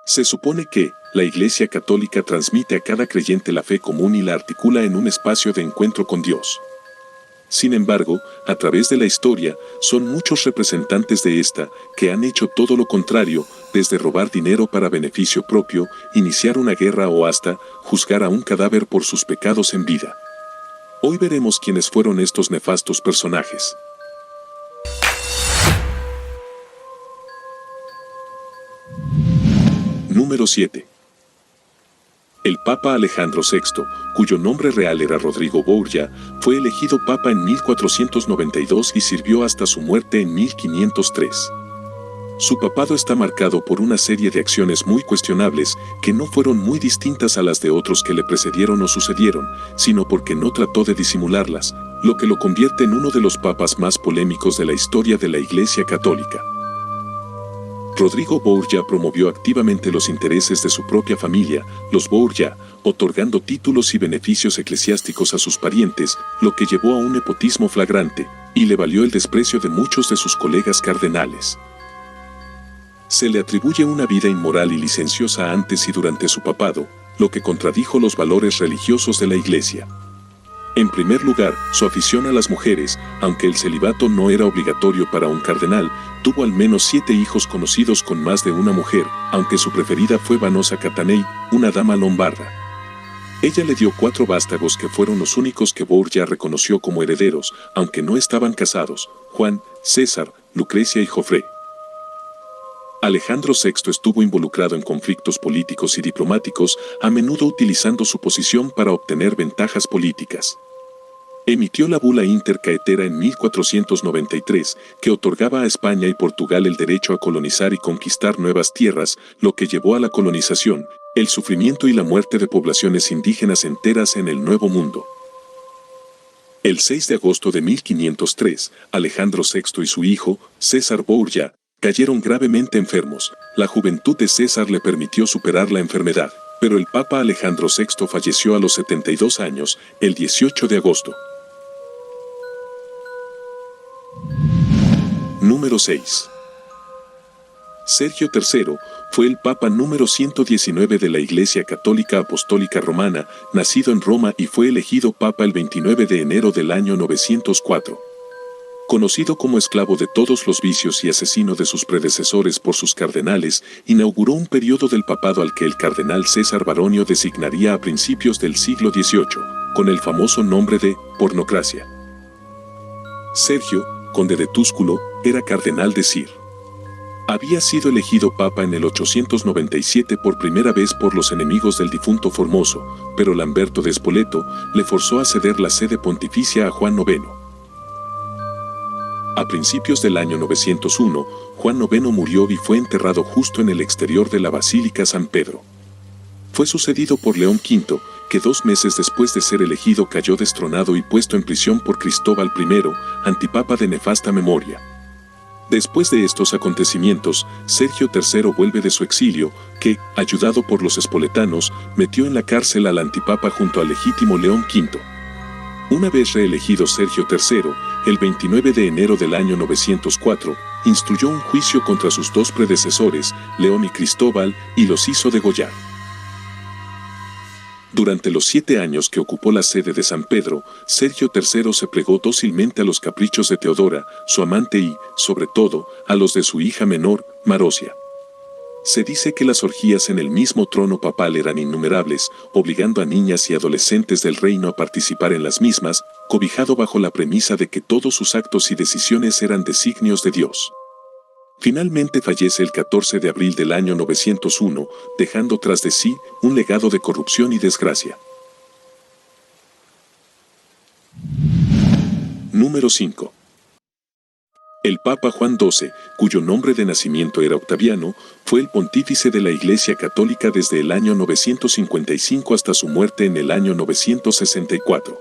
Se supone que la Iglesia Católica transmite a cada creyente la fe común y la articula en un espacio de encuentro con Dios. Sin embargo, a través de la historia, son muchos representantes de esta que han hecho todo lo contrario, desde robar dinero para beneficio propio, iniciar una guerra o hasta juzgar a un cadáver por sus pecados en vida. Hoy veremos quiénes fueron estos nefastos personajes. Número 7. El Papa Alejandro VI, cuyo nombre real era Rodrigo Borgia, fue elegido Papa en 1492 y sirvió hasta su muerte en 1503. Su papado está marcado por una serie de acciones muy cuestionables que no fueron muy distintas a las de otros que le precedieron o sucedieron, sino porque no trató de disimularlas, lo que lo convierte en uno de los papas más polémicos de la historia de la Iglesia Católica. Rodrigo Borgia promovió activamente los intereses de su propia familia, los Borgia, otorgando títulos y beneficios eclesiásticos a sus parientes, lo que llevó a un nepotismo flagrante, y le valió el desprecio de muchos de sus colegas cardenales. Se le atribuye una vida inmoral y licenciosa antes y durante su papado, lo que contradijo los valores religiosos de la Iglesia. En primer lugar, su afición a las mujeres, aunque el celibato no era obligatorio para un cardenal, tuvo al menos 7 hijos conocidos con más de una mujer, aunque su preferida fue Vanosa Catanei, una dama lombarda. Ella le dio 4 vástagos que fueron los únicos que Borgia reconoció como herederos, aunque no estaban casados: Juan, César, Lucrecia y Jofré. Alejandro VI estuvo involucrado en conflictos políticos y diplomáticos, a menudo utilizando su posición para obtener ventajas políticas. Emitió la bula Inter Caetera en 1493, que otorgaba a España y Portugal el derecho a colonizar y conquistar nuevas tierras, lo que llevó a la colonización, el sufrimiento y la muerte de poblaciones indígenas enteras en el Nuevo Mundo. El 6 de agosto de 1503, Alejandro VI y su hijo, César Borgia, cayeron gravemente enfermos. La juventud de César le permitió superar la enfermedad, pero el Papa Alejandro VI falleció a los 72 años, el 18 de agosto. Número 6. Sergio III fue el Papa número 119 de la Iglesia Católica Apostólica Romana, nacido en Roma y fue elegido Papa el 29 de enero del año 904. Conocido como esclavo de todos los vicios y asesino de sus predecesores por sus cardenales, inauguró un periodo del papado al que el cardenal César Baronio designaría a principios del siglo XVIII, con el famoso nombre de pornocracia. Sergio, conde de Túsculo, era cardenal de Cir. Había sido elegido papa en el 897 por primera vez por los enemigos del difunto Formoso, pero Lamberto de Spoleto le forzó a ceder la sede pontificia a Juan IX. A principios del año 901, Juan IX murió y fue enterrado justo en el exterior de la Basílica San Pedro. Fue sucedido por León V, que 2 meses después de ser elegido cayó destronado y puesto en prisión por Cristóbal I, antipapa de nefasta memoria. Después de estos acontecimientos, Sergio III vuelve de su exilio, que, ayudado por los espoletanos, metió en la cárcel al antipapa junto al legítimo León V. Una vez reelegido Sergio III, el 29 de enero del año 904, instruyó un juicio contra sus 2 predecesores, León y Cristóbal, y los hizo degollar. Durante los 7 años que ocupó la sede de San Pedro, Sergio III se plegó dócilmente a los caprichos de Teodora, su amante y, sobre todo, a los de su hija menor, Marosia. Se dice que las orgías en el mismo trono papal eran innumerables, obligando a niñas y adolescentes del reino a participar en las mismas, cobijado bajo la premisa de que todos sus actos y decisiones eran designios de Dios. Finalmente fallece el 14 de abril del año 901, dejando tras de sí un legado de corrupción y desgracia. Número 5. El Papa Juan XII, cuyo nombre de nacimiento era Octaviano, fue el pontífice de la Iglesia Católica desde el año 955 hasta su muerte en el año 964.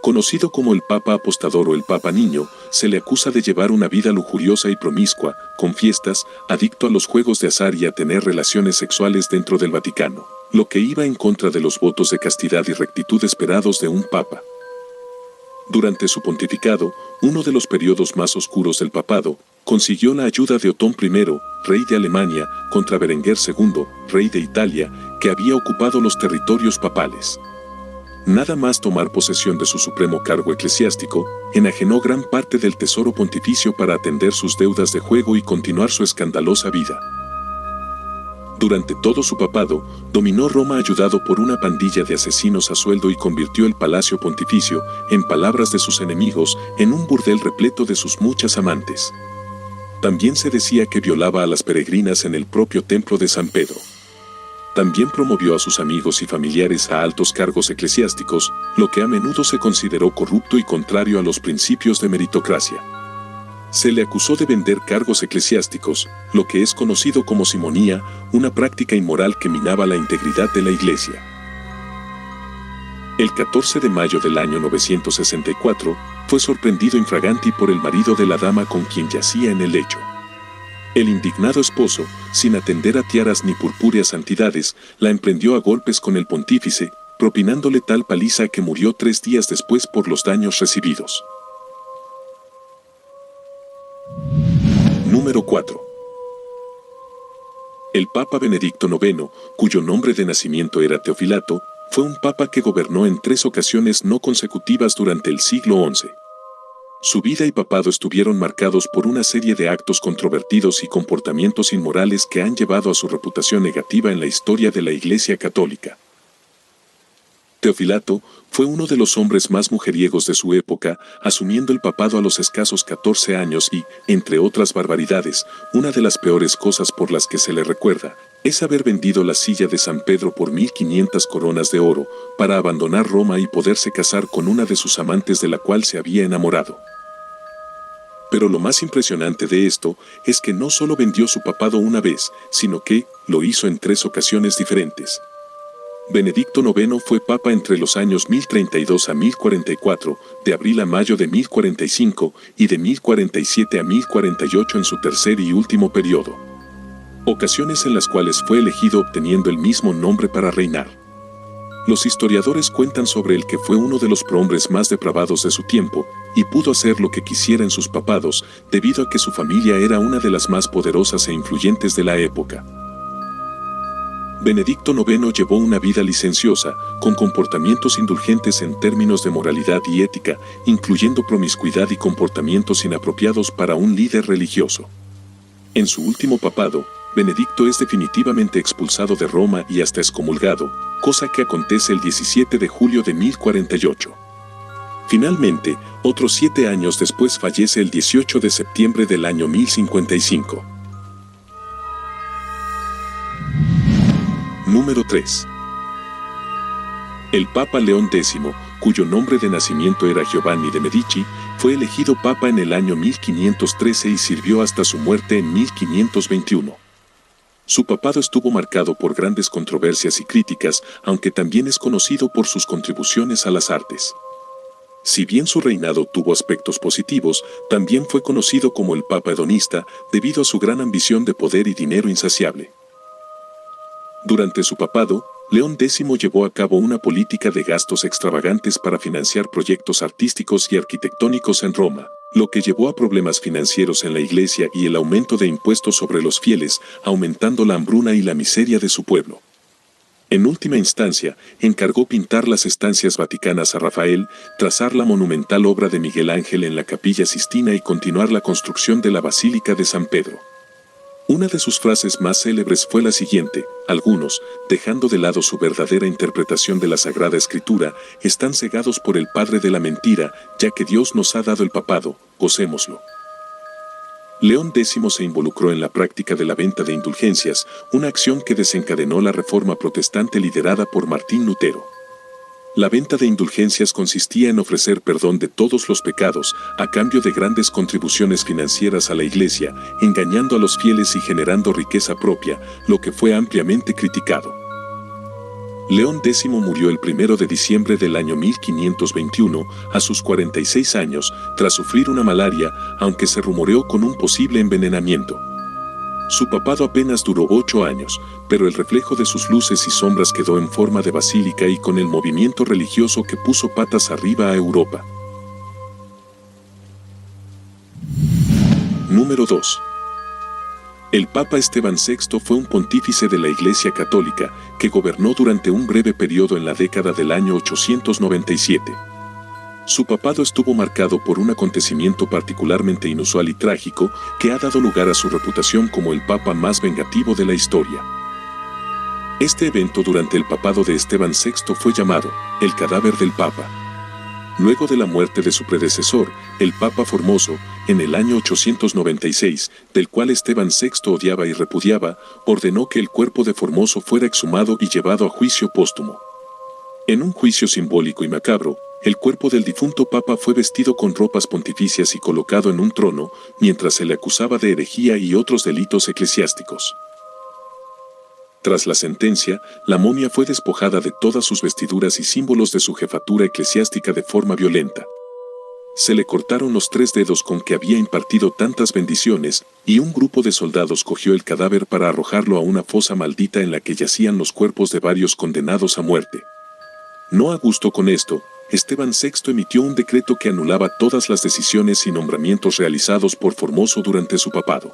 Conocido como el Papa Apostador o el Papa Niño, se le acusa de llevar una vida lujuriosa y promiscua, con fiestas, adicto a los juegos de azar y a tener relaciones sexuales dentro del Vaticano, lo que iba en contra de los votos de castidad y rectitud esperados de un Papa. Durante su pontificado, uno de los periodos más oscuros del papado, Consiguió la ayuda de Otón I, rey de Alemania, contra Berenguer II, rey de Italia, que había ocupado los territorios papales. Nada más tomar posesión de su supremo cargo eclesiástico, enajenó gran parte del tesoro pontificio para atender sus deudas de juego y continuar su escandalosa vida. Durante todo su papado, dominó Roma ayudado por una pandilla de asesinos a sueldo y convirtió el palacio pontificio, en palabras de sus enemigos, en un burdel repleto de sus muchas amantes. También se decía que violaba a las peregrinas en el propio templo de San Pedro. También promovió a sus amigos y familiares a altos cargos eclesiásticos, lo que a menudo se consideró corrupto y contrario a los principios de meritocracia. Se le acusó de vender cargos eclesiásticos, lo que es conocido como simonía, una práctica inmoral que minaba la integridad de la Iglesia. El 14 de mayo del año 964, fue sorprendido infraganti por el marido de la dama con quien yacía en el lecho. El indignado esposo, sin atender a tiaras ni purpúreas santidades, la emprendió a golpes con el pontífice, propinándole tal paliza que murió 3 días después por los daños recibidos. Número 4. El Papa Benedicto IX, cuyo nombre de nacimiento era Teofilato, fue un papa que gobernó en 3 ocasiones no consecutivas durante el siglo XI. Su vida y papado estuvieron marcados por una serie de actos controvertidos y comportamientos inmorales que han llevado a su reputación negativa en la historia de la Iglesia Católica. Teofilato fue uno de los hombres más mujeriegos de su época, asumiendo el papado a los escasos 14 años y, entre otras barbaridades, una de las peores cosas por las que se le recuerda, es haber vendido la silla de San Pedro por 1.500 coronas de oro, para abandonar Roma y poderse casar con una de sus amantes de la cual se había enamorado. Pero lo más impresionante de esto es que no solo vendió su papado una vez, sino que lo hizo en 3 ocasiones diferentes. Benedicto IX fue papa entre los años 1032 a 1044, de abril a mayo de 1045 y de 1047 a 1048 en su tercer y último periodo. Ocasiones en las cuales fue elegido obteniendo el mismo nombre para reinar. Los historiadores cuentan sobre el que fue uno de los prohombres más depravados de su tiempo, y pudo hacer lo que quisiera en sus papados, debido a que su familia era una de las más poderosas e influyentes de la época. Benedicto IX llevó una vida licenciosa, con comportamientos indulgentes en términos de moralidad y ética, incluyendo promiscuidad y comportamientos inapropiados para un líder religioso. En su último papado, Benedicto es definitivamente expulsado de Roma y hasta excomulgado, cosa que acontece el 17 de julio de 1048. Finalmente, otros 7 años después fallece el 18 de septiembre del año 1055. Número 3. El Papa León X, cuyo nombre de nacimiento era Giovanni de Medici, fue elegido papa en el año 1513 y sirvió hasta su muerte en 1521. Su papado estuvo marcado por grandes controversias y críticas, aunque también es conocido por sus contribuciones a las artes. Si bien su reinado tuvo aspectos positivos, también fue conocido como el Papa hedonista debido a su gran ambición de poder y dinero insaciable. Durante su papado, León X llevó a cabo una política de gastos extravagantes para financiar proyectos artísticos y arquitectónicos en Roma, lo que llevó a problemas financieros en la Iglesia y el aumento de impuestos sobre los fieles, aumentando la hambruna y la miseria de su pueblo. En última instancia, encargó pintar las estancias vaticanas a Rafael, trazar la monumental obra de Miguel Ángel en la Capilla Sistina y continuar la construcción de la Basílica de San Pedro. Una de sus frases más célebres fue la siguiente: algunos, dejando de lado su verdadera interpretación de la Sagrada Escritura, están cegados por el padre de la mentira, ya que Dios nos ha dado el papado, gocémoslo. León X se involucró en la práctica de la venta de indulgencias, una acción que desencadenó la Reforma Protestante liderada por Martín Lutero. La venta de indulgencias consistía en ofrecer perdón de todos los pecados, a cambio de grandes contribuciones financieras a la Iglesia, engañando a los fieles y generando riqueza propia, lo que fue ampliamente criticado. León X murió el 1 de diciembre del año 1521, a sus 46 años, tras sufrir una malaria, aunque se rumoreó con un posible envenenamiento. Su papado apenas duró 8 años, pero el reflejo de sus luces y sombras quedó en forma de basílica y con el movimiento religioso que puso patas arriba a Europa. Número 2. El Papa Esteban VI fue un pontífice de la Iglesia Católica que gobernó durante un breve periodo en la década del año 897. Su papado estuvo marcado por un acontecimiento particularmente inusual y trágico que ha dado lugar a su reputación como el papa más vengativo de la historia. Este evento durante el papado de Esteban VI fue llamado el cadáver del Papa. Luego de la muerte de su predecesor, el Papa Formoso, en el año 896, del cual Esteban VI odiaba y repudiaba, ordenó que el cuerpo de Formoso fuera exhumado y llevado a juicio póstumo. En un juicio simbólico y macabro, el cuerpo del difunto Papa fue vestido con ropas pontificias y colocado en un trono, mientras se le acusaba de herejía y otros delitos eclesiásticos. Tras la sentencia, la momia fue despojada de todas sus vestiduras y símbolos de su jefatura eclesiástica de forma violenta. Se le cortaron los 3 dedos con que había impartido tantas bendiciones, y un grupo de soldados cogió el cadáver para arrojarlo a una fosa maldita en la que yacían los cuerpos de varios condenados a muerte. No a gusto con esto, Esteban VI emitió un decreto que anulaba todas las decisiones y nombramientos realizados por Formoso durante su papado.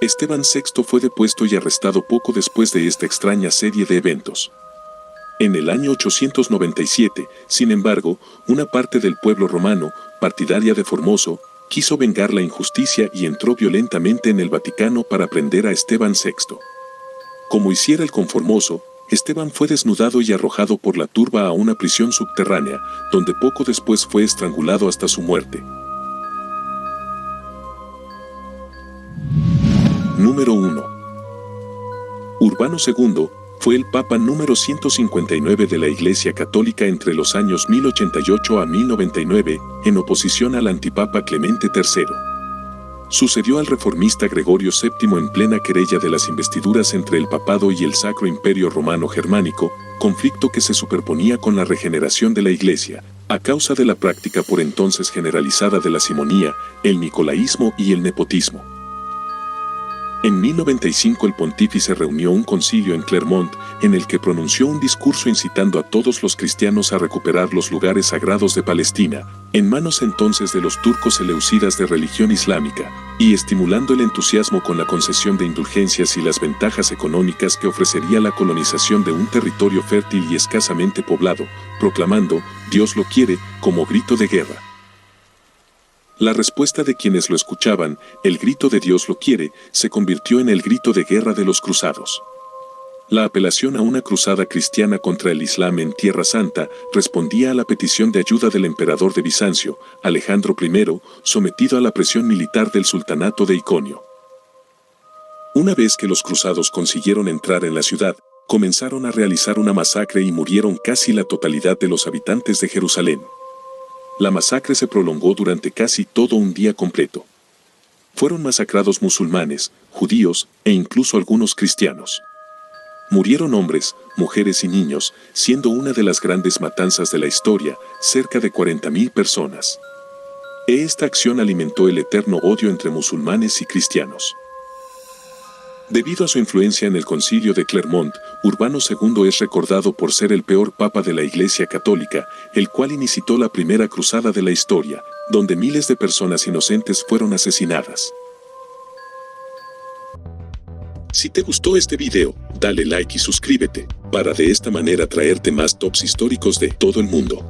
Esteban VI fue depuesto y arrestado poco después de esta extraña serie de eventos. En el año 897, sin embargo, una parte del pueblo romano, partidaria de Formoso, quiso vengar la injusticia y entró violentamente en el Vaticano para prender a Esteban VI. Como hiciera el con Formoso, Esteban fue desnudado y arrojado por la turba a una prisión subterránea, donde poco después fue estrangulado hasta su muerte. Número 1. Urbano II fue el Papa número 159 de la Iglesia Católica entre los años 1088 a 1099, en oposición al antipapa Clemente III. Sucedió al reformista Gregorio VII en plena querella de las investiduras entre el papado y el Sacro Imperio Romano Germánico, conflicto que se superponía con la regeneración de la Iglesia, a causa de la práctica por entonces generalizada de la simonía, el nicolaísmo y el nepotismo. En 1095 el pontífice reunió un concilio en Clermont, en el que pronunció un discurso incitando a todos los cristianos a recuperar los lugares sagrados de Palestina, en manos entonces de los turcos seleucidas de religión islámica, y estimulando el entusiasmo con la concesión de indulgencias y las ventajas económicas que ofrecería la colonización de un territorio fértil y escasamente poblado, proclamando, Dios lo quiere, como grito de guerra. La respuesta de quienes lo escuchaban, el grito de Dios lo quiere, se convirtió en el grito de guerra de los cruzados. La apelación a una cruzada cristiana contra el Islam en Tierra Santa respondía a la petición de ayuda del emperador de Bizancio, Alejandro I, sometido a la presión militar del sultanato de Iconio. Una vez que los cruzados consiguieron entrar en la ciudad, comenzaron a realizar una masacre y murieron casi la totalidad de los habitantes de Jerusalén. La masacre se prolongó durante casi todo un día completo. Fueron masacrados musulmanes, judíos e incluso algunos cristianos. Murieron hombres, mujeres y niños, siendo una de las grandes matanzas de la historia, cerca de 40.000 personas. Esta acción alimentó el eterno odio entre musulmanes y cristianos. Debido a su influencia en el Concilio de Clermont, Urbano II es recordado por ser el peor papa de la Iglesia Católica, el cual inició la primera cruzada de la historia, donde miles de personas inocentes fueron asesinadas. Si te gustó este video, dale like y suscríbete, para de esta manera traerte más tops históricos de todo el mundo.